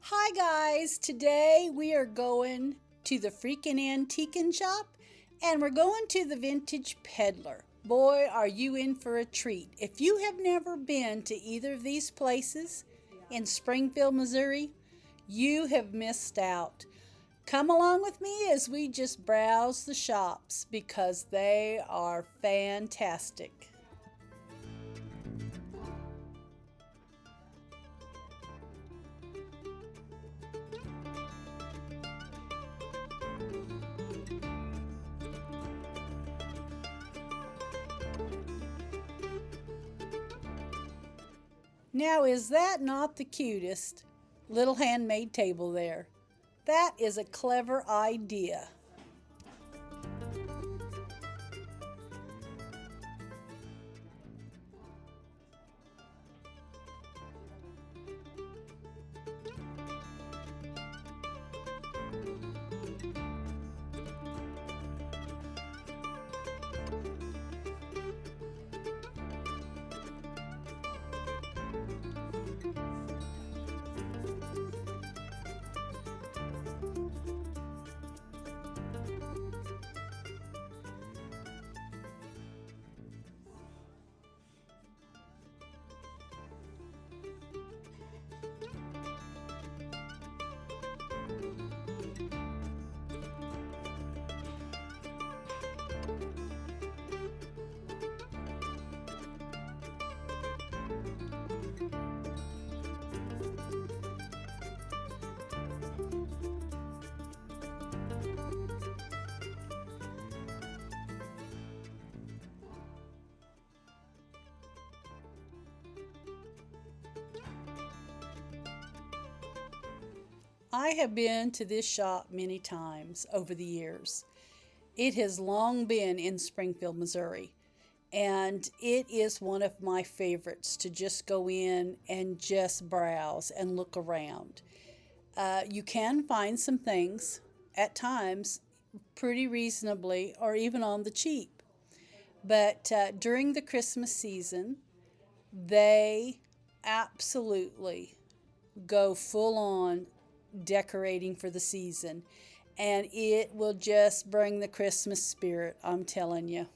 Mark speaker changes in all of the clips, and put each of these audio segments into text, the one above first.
Speaker 1: Hi guys, today we are going to the Freakin Antiquin shop and we're going to the Vintage Peddler. Boy, are you in for a treat. If you have never been to either of these places in Springfield, Missouri, you have missed out. Come along with me as we just browse the shops because they are fantastic. Now, is that not the cutest little handmade table there? That is a clever idea. I have been to this shop many times over the years. It has long been in Springfield, Missouri, and it is one of my favorites to just go in and just browse and look around. You can find some things at times pretty reasonably or even on the cheap, but during the Christmas season, they absolutely go full on decorating for the season, and it will just bring the Christmas spirit, I'm telling you.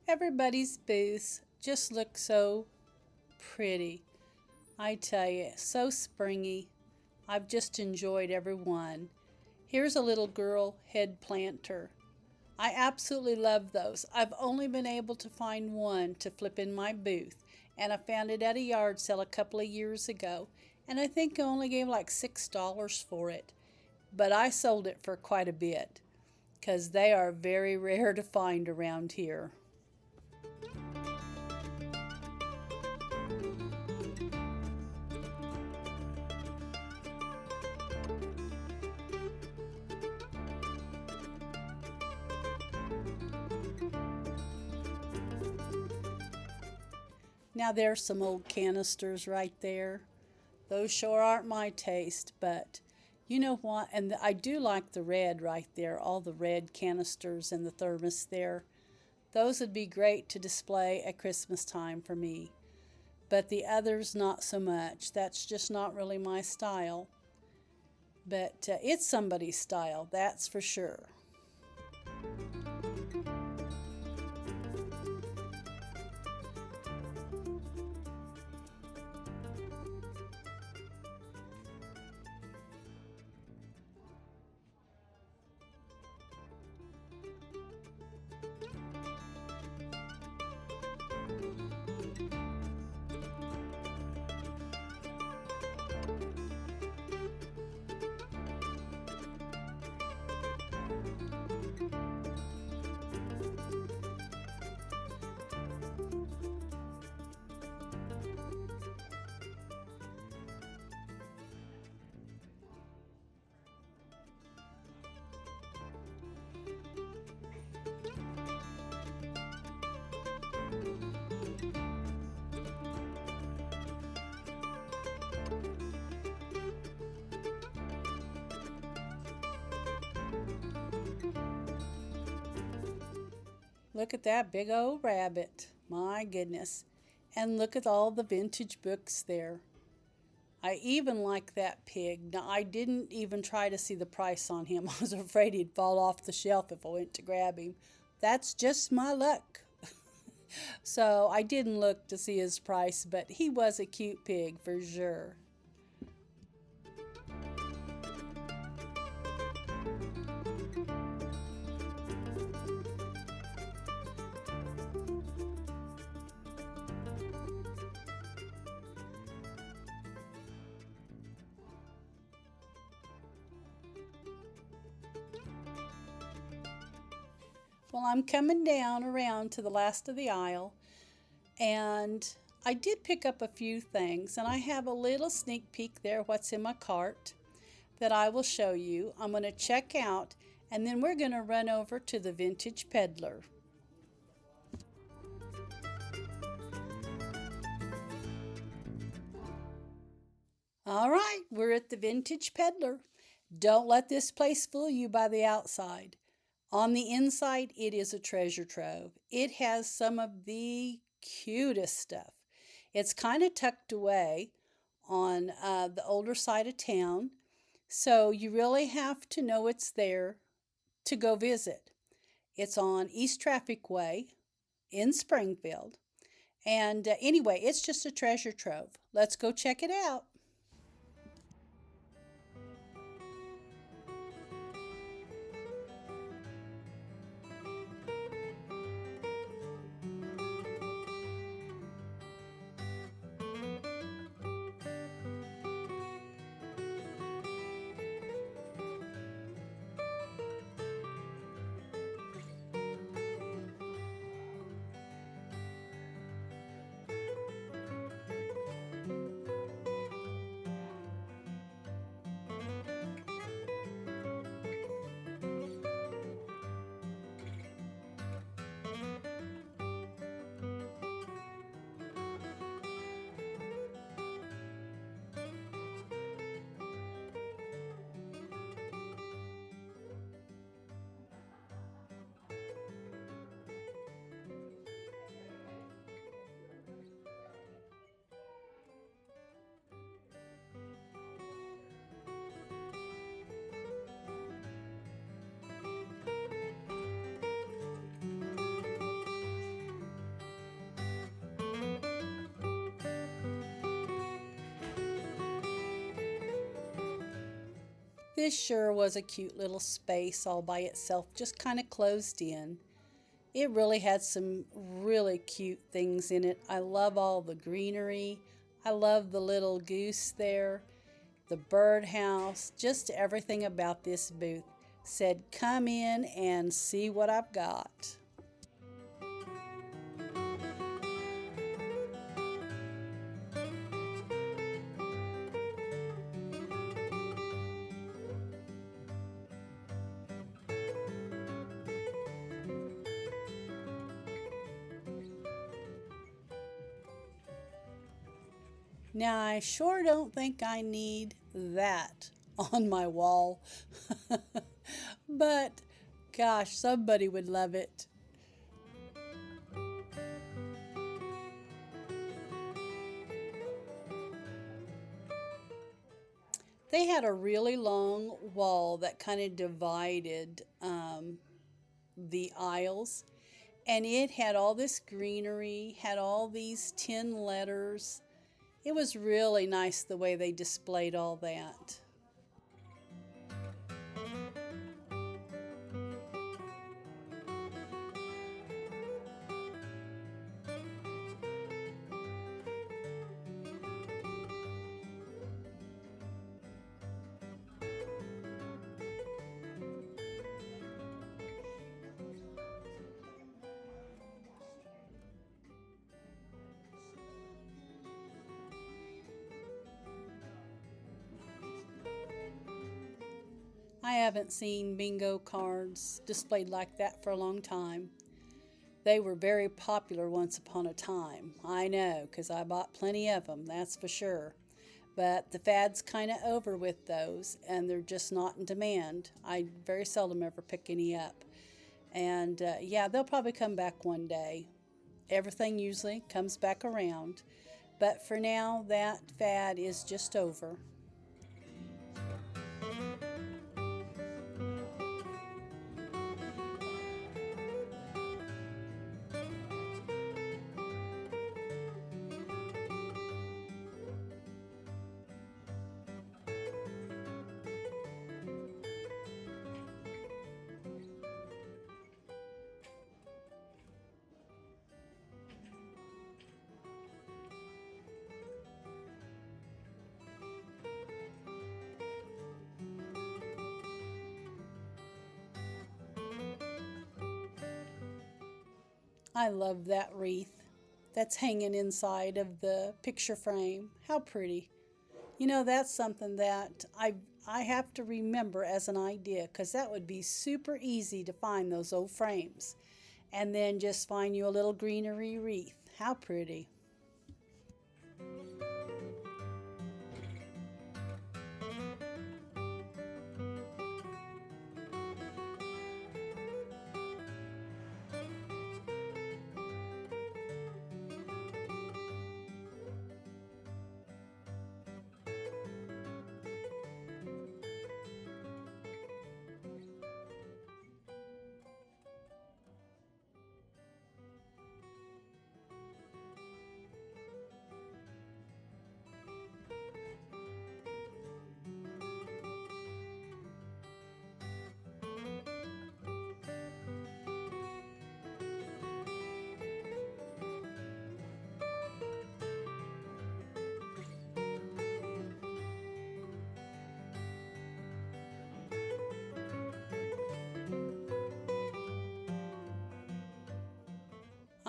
Speaker 1: Everybody's booths just look so pretty. I tell you, so springy. I've just enjoyed every one. Here's a little girl head planter. I absolutely love those. I've only been able to find one to flip in my booth, and I found it at a yard sale a couple of years ago, and I think I only gave like $6 for it. But I sold it for quite a bit because they are very rare to find around here. Now there's some old canisters right there. Those sure aren't my taste, but you know what? And I do like the red right there, all the red canisters and the thermos there. Those would be great to display at Christmas time for me. But the others, not so much. That's just not really my style. but it's somebody's style, that's for sure. Look at that big old rabbit. My goodness. And look at all the vintage books there. I even like that pig. Now, I didn't even try to see the price on him. I was afraid he'd fall off the shelf if I went to grab him. That's just my luck. So I didn't look to see his price, but he was a cute pig for sure. Well, I'm coming down around to the last of the aisle, and I did pick up a few things, and I have a little sneak peek there what's in my cart that I will show you. I'm going to check out, and then we're going to run over to the Vintage Peddler. All right, we're at the Vintage Peddler. Don't let this place fool you by the outside. On the inside, it is a treasure trove. It has some of the cutest stuff. It's kind of tucked away on the older side of town, so you really have to know it's there to go visit. It's on East Traffic Way in Springfield. And anyway, it's just a treasure trove. Let's go check it out. This sure was a cute little space all by itself, just kind of closed in. It really had some really cute things in it. I love all the greenery. I love the little goose there, the birdhouse, just everything about this booth said, come in and see what I've got. Now, I sure don't think I need that on my wall, but gosh, somebody would love it. They had a really long wall that kind of divided the aisles, and it had all this greenery, had all these tin letters. It was really nice the way they displayed all that. I haven't seen bingo cards displayed like that for a long time. They were very popular once upon a time. I know, 'cause I bought plenty of them, that's for sure. But the fad's kind of over with those, and they're just not in demand. I very seldom ever pick any up. And yeah, they'll probably come back one day. Everything usually comes back around. But for now, that fad is just over. I love that wreath that's hanging inside of the picture frame. How pretty. You know, that's something that I have to remember as an idea because that would be super easy to find those old frames and then just find you a little greenery wreath. How pretty.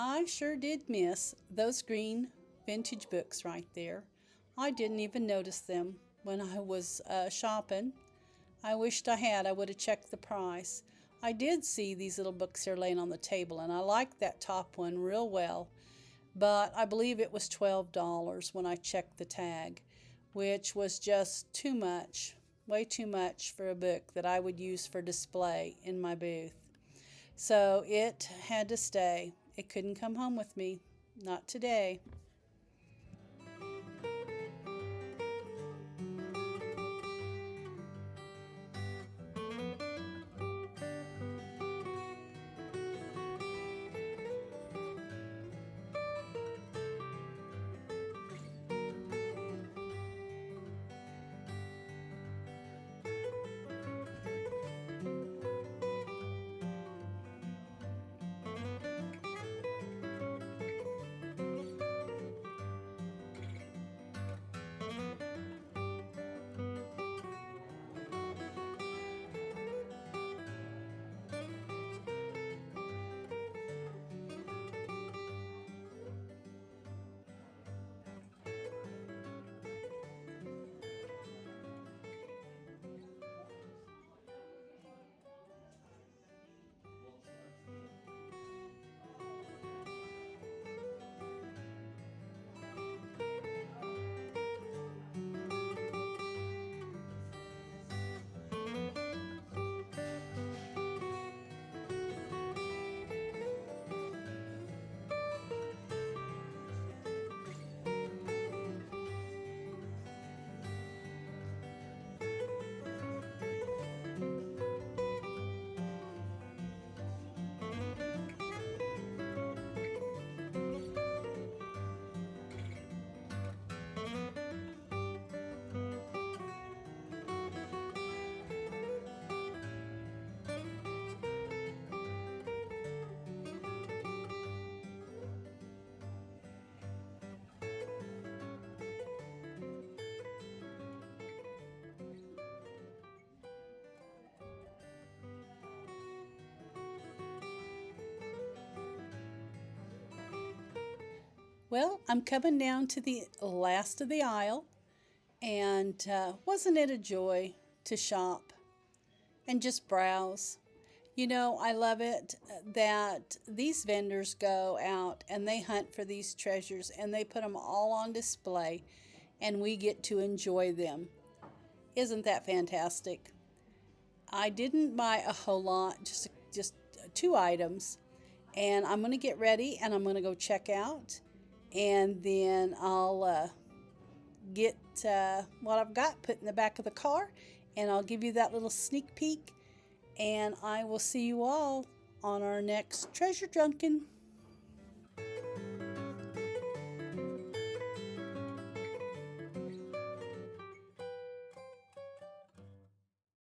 Speaker 1: I sure did miss those green vintage books right there. I didn't even notice them when I was shopping. I wished I had. I would have checked the price. I did see these little books here laying on the table, and I liked that top one real well, but I believe it was $12 when I checked the tag, which was just too much, way too much for a book that I would use for display in my booth. So it had to stay. It couldn't come home with me. Not today. Well, I'm coming down to the last of the aisle, and wasn't it a joy to shop and just browse? You know, I love it that these vendors go out and they hunt for these treasures and they put them all on display and we get to enjoy them. Isn't that fantastic? I didn't buy a whole lot, just two items, and I'm going to get ready and I'm going to go check out, and then I'll get what I've got put in the back of the car, and I'll give you that little sneak peek, and I will see you all on our next treasure junkin.